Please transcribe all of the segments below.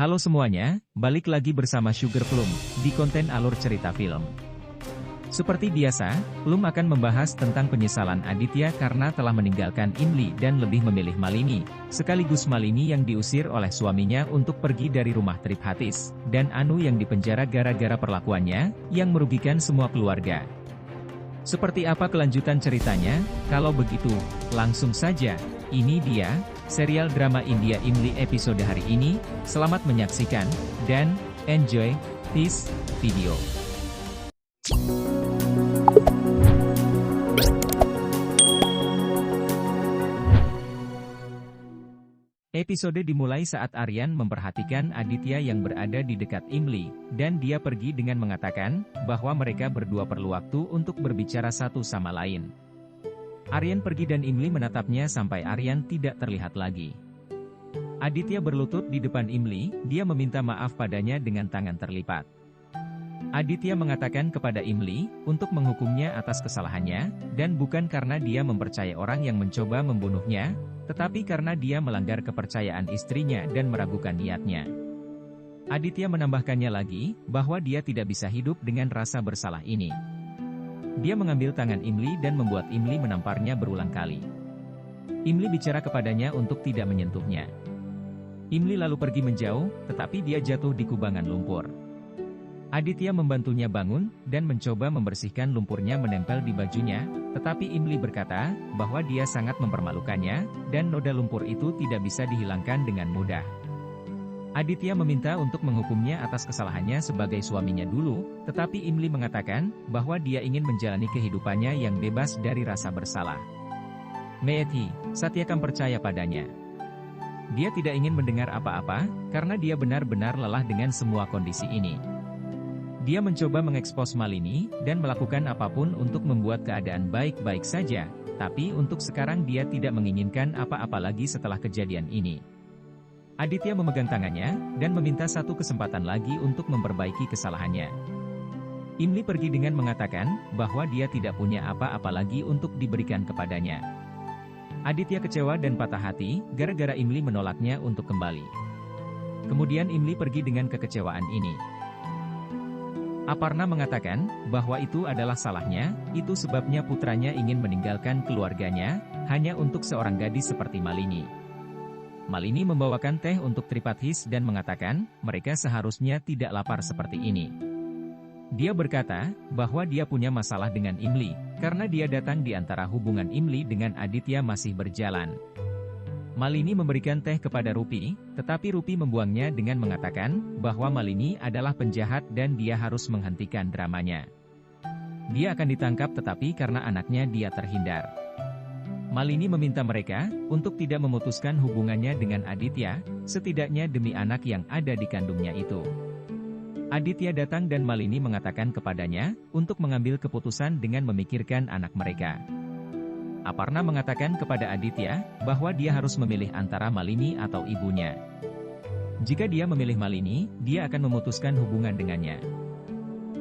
Halo semuanya, balik lagi bersama Sugar Plum, di konten alur cerita film. Seperti biasa, Plum akan membahas tentang penyesalan Aditya karena telah meninggalkan Imli dan lebih memilih Malini, sekaligus Malini yang diusir oleh suaminya untuk pergi dari rumah Triphatis, dan Anu yang dipenjara gara-gara perlakuannya, yang merugikan semua keluarga. Seperti apa kelanjutan ceritanya? Kalau begitu, langsung saja, ini dia, serial drama India Imli episode hari ini. Selamat menyaksikan, dan enjoy this video. Episode dimulai saat Aryan memperhatikan Aditya yang berada di dekat Imli, dan dia pergi dengan mengatakan bahwa mereka berdua perlu waktu untuk berbicara satu sama lain. Aryan pergi dan Imli menatapnya sampai Aryan tidak terlihat lagi. Aditya berlutut di depan Imli, dia meminta maaf padanya dengan tangan terlipat. Aditya mengatakan kepada Imli untuk menghukumnya atas kesalahannya, dan bukan karena dia mempercayai orang yang mencoba membunuhnya, tetapi karena dia melanggar kepercayaan istrinya dan meragukan niatnya. Aditya menambahkannya lagi, bahwa dia tidak bisa hidup dengan rasa bersalah ini. Dia mengambil tangan Imli dan membuat Imli menamparnya berulang kali. Imli bicara kepadanya untuk tidak menyentuhnya. Imli lalu pergi menjauh, tetapi dia jatuh di kubangan lumpur. Aditya membantunya bangun, dan mencoba membersihkan lumpurnya menempel di bajunya, tetapi Imli berkata, bahwa dia sangat mempermalukannya, dan noda lumpur itu tidak bisa dihilangkan dengan mudah. Aditya meminta untuk menghukumnya atas kesalahannya sebagai suaminya dulu, tetapi Imli mengatakan, bahwa dia ingin menjalani kehidupannya yang bebas dari rasa bersalah. Meethi, Satyakam percaya padanya. Dia tidak ingin mendengar apa-apa, karena dia benar-benar lelah dengan semua kondisi ini. Dia mencoba mengekspos Malini, dan melakukan apapun untuk membuat keadaan baik-baik saja, tapi untuk sekarang dia tidak menginginkan apa-apa lagi setelah kejadian ini. Aditya memegang tangannya, dan meminta satu kesempatan lagi untuk memperbaiki kesalahannya. Imli pergi dengan mengatakan, bahwa dia tidak punya apa-apa lagi untuk diberikan kepadanya. Aditya kecewa dan patah hati, gara-gara Imli menolaknya untuk kembali. Kemudian Imli pergi dengan kekecewaan ini. Aparna mengatakan, bahwa itu adalah salahnya, itu sebabnya putranya ingin meninggalkan keluarganya, hanya untuk seorang gadis seperti Malini. Malini membawakan teh untuk Triphatis dan mengatakan, mereka seharusnya tidak lapar seperti ini. Dia berkata, bahwa dia punya masalah dengan Imli, karena dia datang di antara hubungan Imli dengan Aditya masih berjalan. Malini memberikan teh kepada Rupi, tetapi Rupi membuangnya dengan mengatakan, bahwa Malini adalah penjahat dan dia harus menghentikan dramanya. Dia akan ditangkap tetapi karena anaknya dia terhindar. Malini meminta mereka, untuk tidak memutuskan hubungannya dengan Aditya, setidaknya demi anak yang ada di kandungnya itu. Aditya datang dan Malini mengatakan kepadanya, untuk mengambil keputusan dengan memikirkan anak mereka. Aparna mengatakan kepada Aditya, bahwa dia harus memilih antara Malini atau ibunya. Jika dia memilih Malini, dia akan memutuskan hubungan dengannya.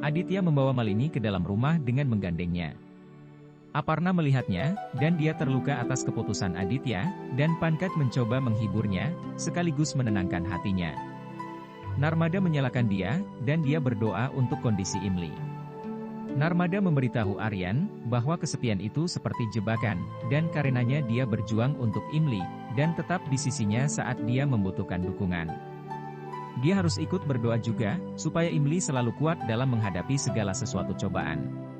Aditya membawa Malini ke dalam rumah dengan menggandengnya. Aparna melihatnya, dan dia terluka atas keputusan Aditya, dan Pankaj mencoba menghiburnya, sekaligus menenangkan hatinya. Narmada menyalahkan dia, dan dia berdoa untuk kondisi Imli. Narmada memberitahu Aryan, bahwa kesepian itu seperti jebakan, dan karenanya dia berjuang untuk Imli, dan tetap di sisinya saat dia membutuhkan dukungan. Dia harus ikut berdoa juga, supaya Imli selalu kuat dalam menghadapi segala sesuatu cobaan.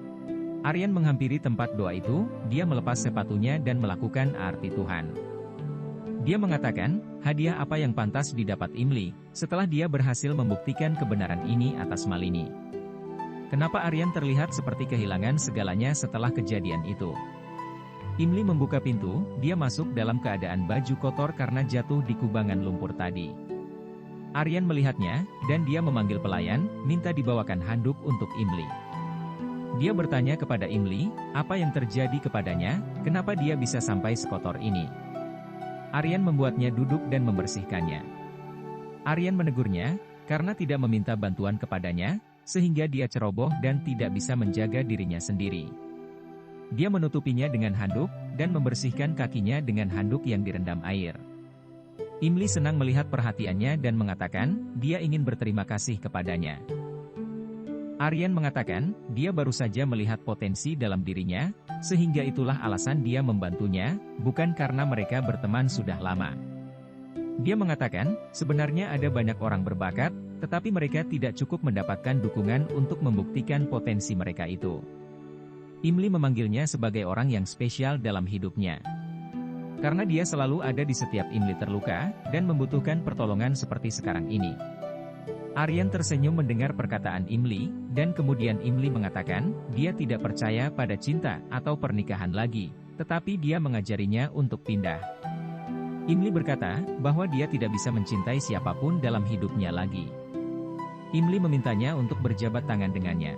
Aryan menghampiri tempat doa itu, dia melepas sepatunya dan melakukan arti Tuhan. Dia mengatakan, hadiah apa yang pantas didapat Imli, setelah dia berhasil membuktikan kebenaran ini atas Malini. Kenapa Aryan terlihat seperti kehilangan segalanya setelah kejadian itu? Imli membuka pintu, dia masuk dalam keadaan baju kotor karena jatuh di kubangan lumpur tadi. Aryan melihatnya, dan dia memanggil pelayan, minta dibawakan handuk untuk Imli. Dia bertanya kepada Imli, apa yang terjadi kepadanya, kenapa dia bisa sampai sekotor ini. Aryan membuatnya duduk dan membersihkannya. Aryan menegurnya, karena tidak meminta bantuan kepadanya, sehingga dia ceroboh dan tidak bisa menjaga dirinya sendiri. Dia menutupinya dengan handuk, dan membersihkan kakinya dengan handuk yang direndam air. Imli senang melihat perhatiannya dan mengatakan, dia ingin berterima kasih kepadanya. Aryan mengatakan, dia baru saja melihat potensi dalam dirinya, sehingga itulah alasan dia membantunya, bukan karena mereka berteman sudah lama. Dia mengatakan, sebenarnya ada banyak orang berbakat, tetapi mereka tidak cukup mendapatkan dukungan untuk membuktikan potensi mereka itu. Imli memanggilnya sebagai orang yang spesial dalam hidupnya. Karena dia selalu ada di setiap Imli terluka, dan membutuhkan pertolongan seperti sekarang ini. Aryan tersenyum mendengar perkataan Imli, dan kemudian Imli mengatakan, dia tidak percaya pada cinta atau pernikahan lagi, tetapi dia mengajarinya untuk pindah. Imli berkata, bahwa dia tidak bisa mencintai siapapun dalam hidupnya lagi. Imli memintanya untuk berjabat tangan dengannya.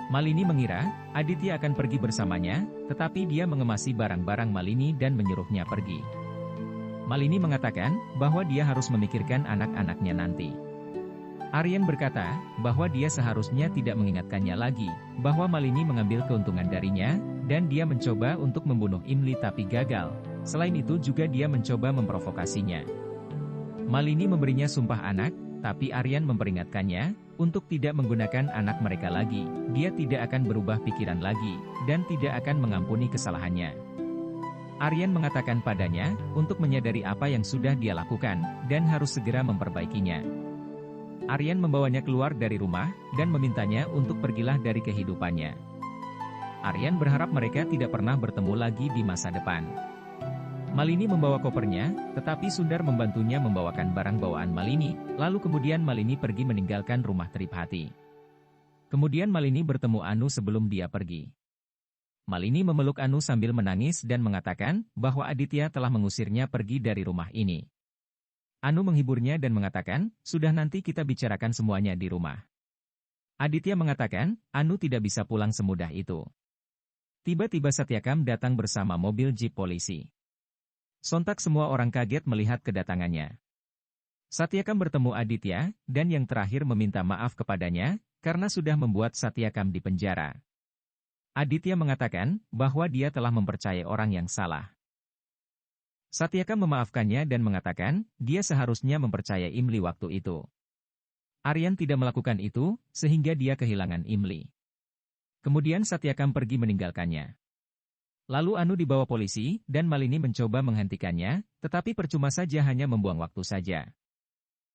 Malini mengira, Aditya akan pergi bersamanya, tetapi dia mengemasi barang-barang Malini dan menyuruhnya pergi. Malini mengatakan, bahwa dia harus memikirkan anak-anaknya nanti. Aryan berkata, bahwa dia seharusnya tidak mengingatkannya lagi, bahwa Malini mengambil keuntungan darinya, dan dia mencoba untuk membunuh Imli tapi gagal. Selain itu juga dia mencoba memprovokasinya. Malini memberinya sumpah anak, tapi Aryan memperingatkannya, untuk tidak menggunakan anak mereka lagi, dia tidak akan berubah pikiran lagi, dan tidak akan mengampuni kesalahannya. Aryan mengatakan padanya, untuk menyadari apa yang sudah dia lakukan, dan harus segera memperbaikinya. Aryan membawanya keluar dari rumah, dan memintanya untuk pergilah dari kehidupannya. Aryan berharap mereka tidak pernah bertemu lagi di masa depan. Malini membawa kopernya, tetapi Sundar membantunya membawakan barang bawaan Malini, lalu kemudian Malini pergi meninggalkan rumah Tripati. Kemudian Malini bertemu Anu sebelum dia pergi. Malini memeluk Anu sambil menangis dan mengatakan, bahwa Aditya telah mengusirnya pergi dari rumah ini. Anu menghiburnya dan mengatakan, sudah nanti kita bicarakan semuanya di rumah. Aditya mengatakan, Anu tidak bisa pulang semudah itu. Tiba-tiba Satyakam datang bersama mobil jeep polisi. Sontak semua orang kaget melihat kedatangannya. Satyakam bertemu Aditya, dan yang terakhir meminta maaf kepadanya, karena sudah membuat Satyakam di penjara. Aditya mengatakan, bahwa dia telah mempercayai orang yang salah. Satyakam memaafkannya dan mengatakan, dia seharusnya mempercayai Imli waktu itu. Aryan tidak melakukan itu, sehingga dia kehilangan Imli. Kemudian Satyakam pergi meninggalkannya. Lalu Anu dibawa polisi, dan Malini mencoba menghentikannya, tetapi percuma saja hanya membuang waktu saja.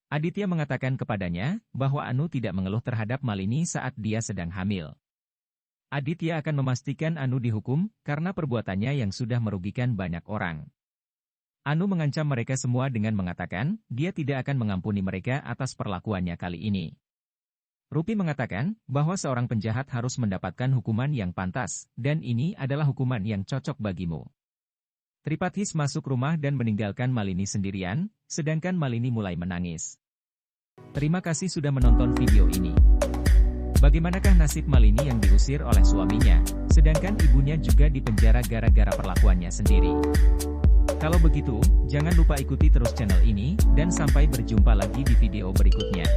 Aditya mengatakan kepadanya, bahwa Anu tidak mengeluh terhadap Malini saat dia sedang hamil. Aditya akan memastikan Anu dihukum, karena perbuatannya yang sudah merugikan banyak orang. Anu mengancam mereka semua dengan mengatakan, dia tidak akan mengampuni mereka atas perlakuannya kali ini. Rupi mengatakan, bahwa seorang penjahat harus mendapatkan hukuman yang pantas, dan ini adalah hukuman yang cocok bagimu. Tripathis masuk rumah dan meninggalkan Malini sendirian, sedangkan Malini mulai menangis. Terima kasih sudah menonton video ini. Bagaimanakah nasib Malini yang diusir oleh suaminya, sedangkan ibunya juga dipenjara gara-gara perlakuannya sendiri? Kalau begitu, jangan lupa ikuti terus channel ini, dan sampai berjumpa lagi di video berikutnya.